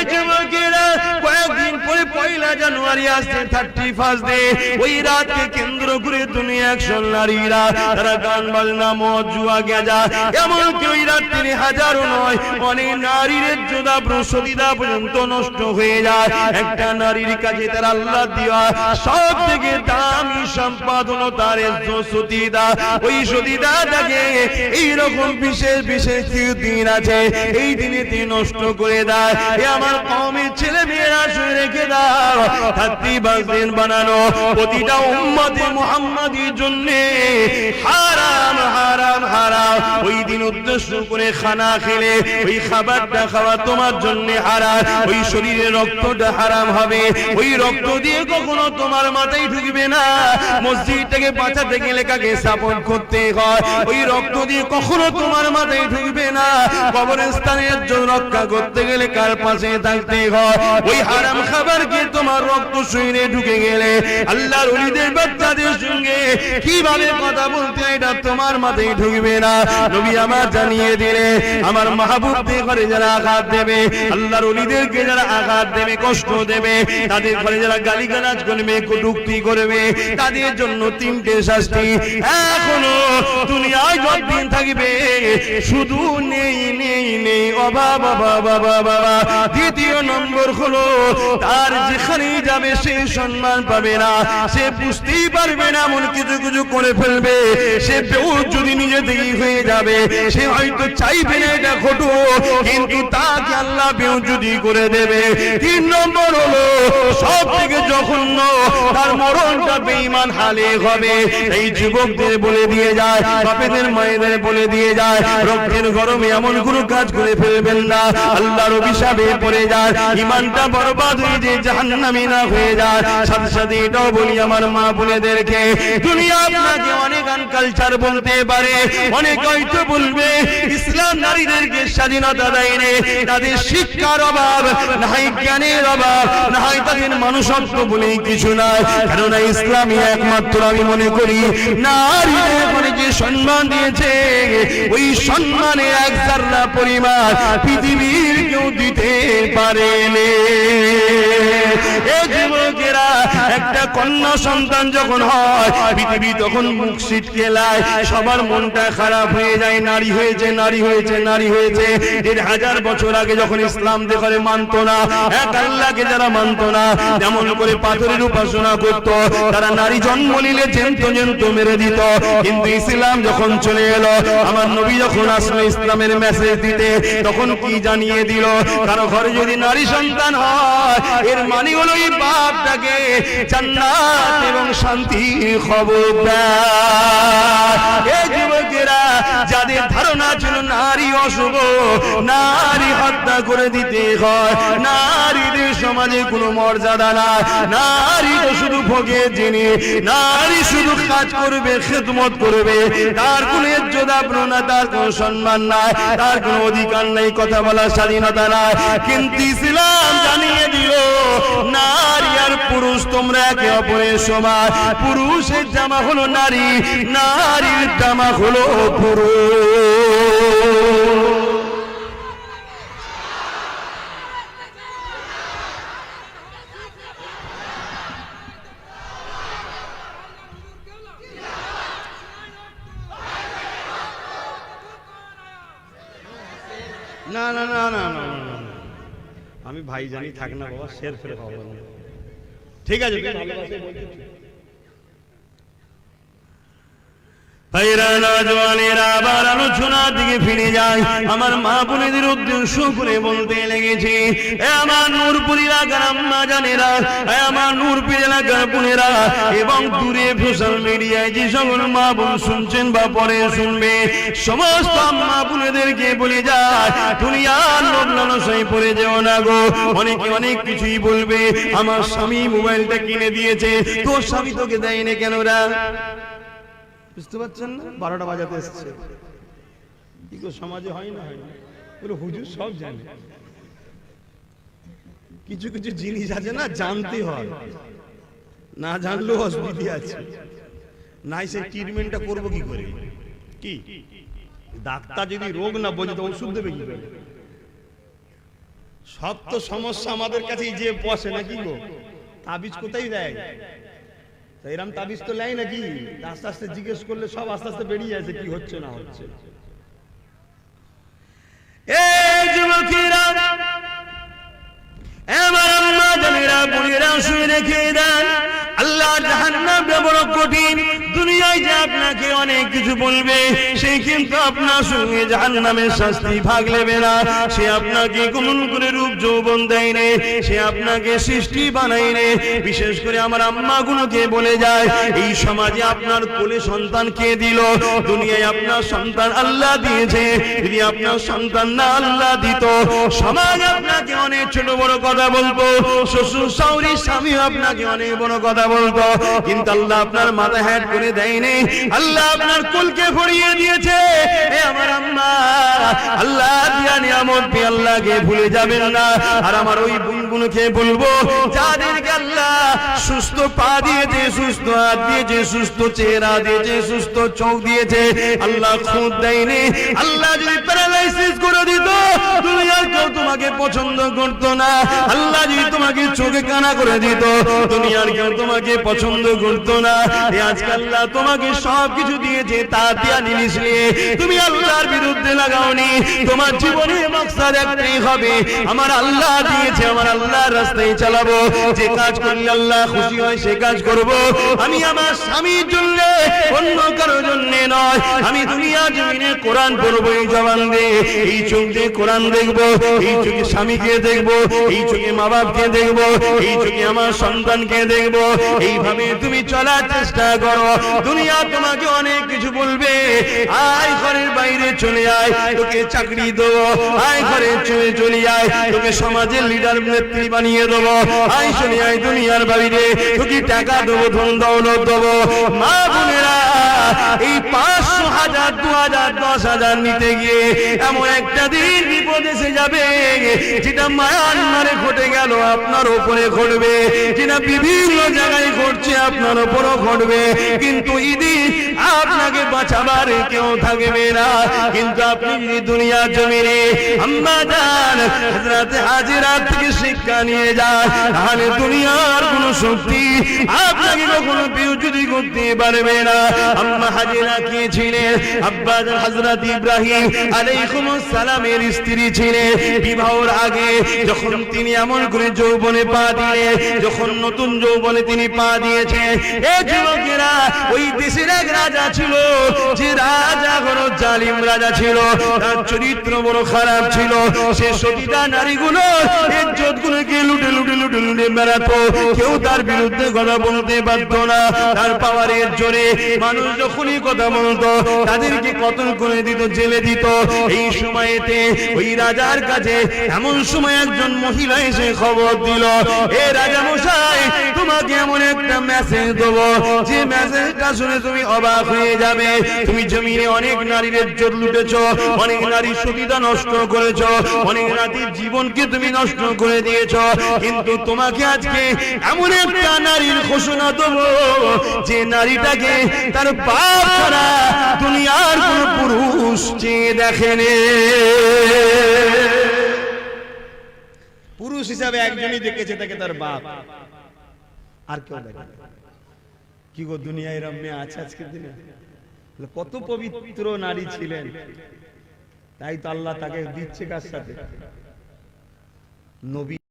এই যুবকেরা কয়েকদিন পরে 1 জানুয়ারি আসছে 31 ডে। ওই রাতকে কেন্দ্র করে দুনিয়া একশন নারীরা তারা গান বাজনা মদ জুয়া গেজা এমনকি ওই রাত্রি হাজারো নয় অনেক নারীর যোদ্ধা প্রসদিদা পর্যন্ত নষ্ট হয়ে যায়। একটা নারীর কাছে তার আল্লাহ দেওয়া সব থেকে দামি সম্পদ হলো তার সতীদা। ওই সতীদাটাকে এইরকম বিশেষ বিশেষ দিন আছে, এই দিনে তিনি নষ্ট করে দেয়। এ আমার কওমের ছেলে মেয়েরা শুনে রেখে দাও, 31 দিন বানানো প্রতিটা উম্মতে মুহাম্মাদির জন্য হারাম হারাম হারাম। ওই দিন উদ্দেশ্য করে খানা খেলে ওই খাবারটা খাওয়া তোমার জন্য হারাম, ওই শরীরের রক্তটা হারাম হবে। ওই রক্ত দিয়ে কখনো তোমার মাথায় ঢুকবে না। মসজিদটাকে বাঁচাতে গেলে কাকে সাপোর্ট করতে হয়, ওই রক্ত দিয়ে কখনো তোমার মাথায় ঢুকবে না। কবরস্থানের জন্য রক্ষা করতে গেলে কার পাশে থাকতে হয়, ওই হারাম খাবারকে তোমার রক্ত শরীরে ঢুকে গেলে আল্লাহর ওলিদের বাচ্চাদের সঙ্গে কিভাবে কথা বলতে এটা তোমার মাথায় ঢুকবে না। নবী আমার জানিয়ে দিলে আমার মাহবুবদের ঘরে যারা আঘাত দেবে, আল্লাহর ওলিদেরকে যারা আঘাত দেবে কষ্ট দেবে, তাদের ঘরে যারা গালিগালাজ করবে কটূক্তি করবে তাদের জন্য 3টে শাস্তি এখনো দুনিয়ায় যতদিন থাকবে শুধু নেই নেই নেই অভাব অভাব অভাব। দ্বিতীয় নম্বর হলো তার যেখানেই যাবে সে সম্মান পাবে না, সে বুঝতেই পারবে না এমন কিছু কিছু করে ফেলবে। সে বেউস যদি নিজে থেকেই হয়ে যাবে, সে হয়তো চাইবে না এটা ঘটুক কিন্তু তাকে আল্লাহ বেউজুদি করে দেবে। 3 নম্বর হলো সব থেকে জঘন্য তার মরণটা বেঈমান হালে হবে। এই যুবকদের বলে দিয়ে যায়, বাপেদের মায়েদের বলে দিয়ে যায়, রক্তের গরমে এমন কোনো কাজ করে ফেলবেন না, আল্লাহর অভিশাপে পড়ে যায়, ঈমানটা বরবাদ হয়ে যায়, জাহান্নামী না হয়ে যায়। সাথে সাথে এটাও বলি আমার মা বোনেদেরকে, দুনিয়া আপনাকে অনেক কালচার বলতে পারে, অনেক হয়তো বলবে ইসলাম নারীদেরকে স্বাধীনতা দেয়নি, তাদের শিক্ষার অভাব, না হয় জ্ঞানের অভাব, না হয় তাদের মানুষত্ব বলেই কিছু নাই। কেননা ইসলামই একমাত্র আমি মনে করি নারীদের যে সম্মান দিয়েছে ওই সম্মানে 1 জাররা পরিমাণ পৃথিবীর কেউ দিতে পারেনি। এই যুবকেরা একটা কন্যা সন্তান যখন হয় পৃথিবী তখন মুখ ছিটকে লায়, সবার মনটা খারাপ হয়ে যায়, নারী হয়েছে নারী হয়েছে নারী হয়েছে। 1000 বছর আগে যখন ইসলাম দেখে মানত না, এক আল্লাহকে যারা মানত না, যেমন করে পাথরের উপাসনা করত, তারা নারী জন্ম নিলে জেন্ত জেন্ত মেরে দিত। কিন্তু ইসলাম যখন চলে এলো, আমার নবী যখন আসলো ইসলামের মেসেজ দিতে, তখন কি জানিয়ে দিল, কারো ঘরে যদি নারী সন্তান হয় এর মানে হলো এই বাপটাকে জান্নাত এবং শান্তির খবর দেয়। এই যুবকেরা যাদের ধারণা ছিল নারী অশুভ, নারী হত্যা করে দিতে হয়, নারীদের সমাজে কোনো মর্যাদা নাই, নারী তো শুধু ভোগের জিনিস, নারী শুধু কাজ করবে খেদমত করবে, তার কোনো ইজ্জত আবরু না, তার কোনো সম্মান নাই, তার কোনো অধিকার নেই, কথা বলার স্বাধীনতা নাই। কিন্তু ইসলাম জানিয়ে দিল নারী আর পুরুষ তোমরা একে অপরের সমান, পুরুষের জামা হলো নারী, নারীর জামা হলো পুরুষ। না না না না না, আমি ভাই জানি থাক না বাবা, শের ফের খাবো না, ঠিক আছে। আবার আলোচনার দিকে ফিরে যায়, আমার মা বোনেদের উদ্দেশ্য করে বলতে লেগেছি, আমার নূরপুর এলাকার আম্মা জানেরা, আমার নূরপুর এলাকার বোনেরা এবং দূরে সোশ্যাল মিডিয়ায় যে সকল মা বোন শুনছেন বা পরে শুনবে, সমস্ত আম্মা বোনেদেরকে বলে যায় দুনিয়ার লোভ লালসায় পড়ে যেও না গো। অনেকে অনেক কিছুই বলবে, আমার স্বামী মোবাইলটা কিনে দিয়েছে, তোর স্বামী তোকে দেয়নি কেন রা? বুঝতে পারছেন না? 12টা বাজাতে এসছে, কি গো সমাজে হয় না? হয় না? পুরো হুজুর সব জানে, কিছু কিছু জিনিস আছে না জানতে হয়, না জানলেও অসুবিধা আছে। নাই সে ট্রিটমেন্টটা করবো কি করে? কি ডাক্তার যদি রোগ না বোঝে তো ওষুধ দেবে কি করে? সব তো সমস্যা আমাদের কাছে যে বসে নাকি গো, তাবিজ কোথায় দেয়? এরম তাবিজ তো লাই নাকি? আস্তে আস্তে জিজ্ঞেস করলে সব আস্তে আস্তে বেরিয়ে যাচ্ছে কি হচ্ছে না হচ্ছে। এই যুবকেরা, এবার আম্মা জানেরা বোনেরা শুয়ে রেখে দেন, আল্লাহ জাহান্নামটা বড় কঠিন। দুনিয়ায় যে আপনাকে অনেক কিছু বলবে, সে কিন্তু আপনার সঙ্গে জাহান্নামের শাস্তি ভাগ নেবে না। সে আপনাকে কেমন করে রূপ যৌবন দেয় নে, সে আপনাকে সৃষ্টি বানায় নে। বিশেষ করে আমার আম্মাগুলোকে বলে যায়, এই সমাজে আপনার কোলে সন্তান কে দিল? দুনিয়ায় আপনার সন্তান আল্লাহ দিয়েছে। যদি আপনার সন্তান না আল্লাহ দিত, সমাজ আপনাকে অনেক ছোট বড় কথা বলতো, শ্বশুর শাশুড়ি স্বামী আপনাকে অনেক বড় কথা বলতো, কিন্তু আল্লাহ আপনার মাথা হ্যাট করে দেয়নি। আল্লাহ আপনার কুলকে ভরিয়ে দিয়েছে। এ আমার আম্মা, আল্লাহ দিয়া নিয়ামত পেয়ে আল্লাহকে ভুলে যাবেন না। আর আমার ওই বোনগুলোকে বলবো, যাদেরকে আল্লাহ সুস্থ পা দিয়েছে, সুস্থ হাত দিয়েছে, সুস্থ চেহারা দিয়েছে, সুস্থ চোখ দিয়েছে, আল্লাহ খুদ দেয়নি। আল্লাহ যদি প্যারালাইসিস করে দিত, দুনিয়ার কেউ তোমাকে পছন্দ করতো না। আল্লাহ যদি তোমাকে চোখে কানা করে দিত, দুনিয়ার কেউ তোমাকে পছন্দ করতো না। আজকে আল্লাহ তোমাকে সব কিছু দিয়েছে, তা দিয়া জিনিস নিয়ে তুমি আল্লাহর বিরুদ্ধে লাগাওনি। তোমার জীবনে মাকসাদ একটাই হবে, আমার আল্লাহ দিয়েছে, আমার আল্লাহর রাস্তায় চালাবো। যে কাজ করলে আল্লাহ খুশি হয় সে কাজ করব। আমি আমার স্বামীর জন্য, অন্য কারোর জন্য নয়। আমি দুনিয়া জমিনে কোরআন পড়বো এই জবান দিয়ে, এই চোখ দিয়ে কোরআন দেখবো, এই চোখে স্বামীকে দেখবো, এই চোখে মা বাপকে দেখবো, এই চোখে আমার সন্তানকে দেখবো। এইভাবে তুমি চলার চেষ্টা করো। দুনিয়া তোমাকে অনেক কিছু বলবে, আয় ঘরের বাইরে চলে আয়, তোকে চাকরি দেবো, আয় ঘরে চলে আয়, তোকে সমাজের লিডার নেত্রী বানিয়ে দেবো, আয় চলে আয় দুনিয়ার বাইরে, তোকে টাকা দেবো, ধন দৌলত দেবো। মা বোনেরা, এই 500, 1000, 2000, 10,000 নিতে গিয়ে এমন একটা দিন বিপদ এসে যাবে, যেটা মায়ানমারে ঘটে গেল আপনার উপরে ঘটবে, যেটা বিভিন্ন জায়গায় ঘটছে আপনার উপরও ঘটবে। কিন্তু ইদি আপনাকে বাঁচাবার কেউ থাকবে না। কিন্তু আপনি যদি দুনিয়ার জমিনে আম্মা জান হযরত হাজেরা থেকে শিক্ষা নিয়ে যান, তাহলে দুনিয়ার কোন শক্তি আপনাকে কখনো বিচ্যুতি করতে পারবে না। আম্মা হাজেরা কে ছিলেন? আব্বা জান হযরত ইব্রাহিম আলাইহিস সালামের স্ত্রী ছিলেন। বিবাহের আগে যখন তিনি এমন করে যৌবনে পা দিলেন, যখন নতুন যৌবনে তিনি পা দিয়েছেন, এই যুবকেরা, ওই দেশের এক রাজা ছিল, যে রাজা বড় জালিম রাজা ছিল, তার চরিত্র বড় খারাপ ছিল। সে সতীতা নারীগুলো ইজ্জত গুলোকে লুটে লুটে লুটে লুটে বেড়াতো। কেউ তার বিরুদ্ধে কথা বলতে পারতো না। তার পাওয়ারের জোরে মানুষ যখনই কথা বলতো, তাদেরকে কতল করে দিত, জেলে দিত। এই সময়তে ওই রাজার কাছে এমন সময় একজন মহিলা এসে খবর দিল, এ রাজা মশাই, তোমাকে এমন একটা মেসেজ দেবো, যে মেসেজটা শুনে তুমি অবাক হয়ে যাবে। তুমি জমিনে অনেক নারীর ইজ্জত লুটেছো, অনেক নারীর সতীতা নষ্ট করেছো, অনেক নারীর জীবনকে তুমি নষ্ট করে দিয়েছো, কিন্তু তোমাকে আজকে এমন একটা নারীর ঘোষণা দেবো, যে নারীটাকে তার বাপ ছাড়া দুনিয়ার কোন পুরুষ চেয়ে দেখেনি। পুরুষ হিসাবে একজনই দেখেছে, তাকে তার বাপ, আর কেউ দেখে। কি গো, দুনিয়ায় এরম মেয়ে আছে আজকের দিনে? কত পবিত্র নারী ছিলেন, তাই তো আল্লাহ তাকে দিচ্ছে কার সাথে? নবী।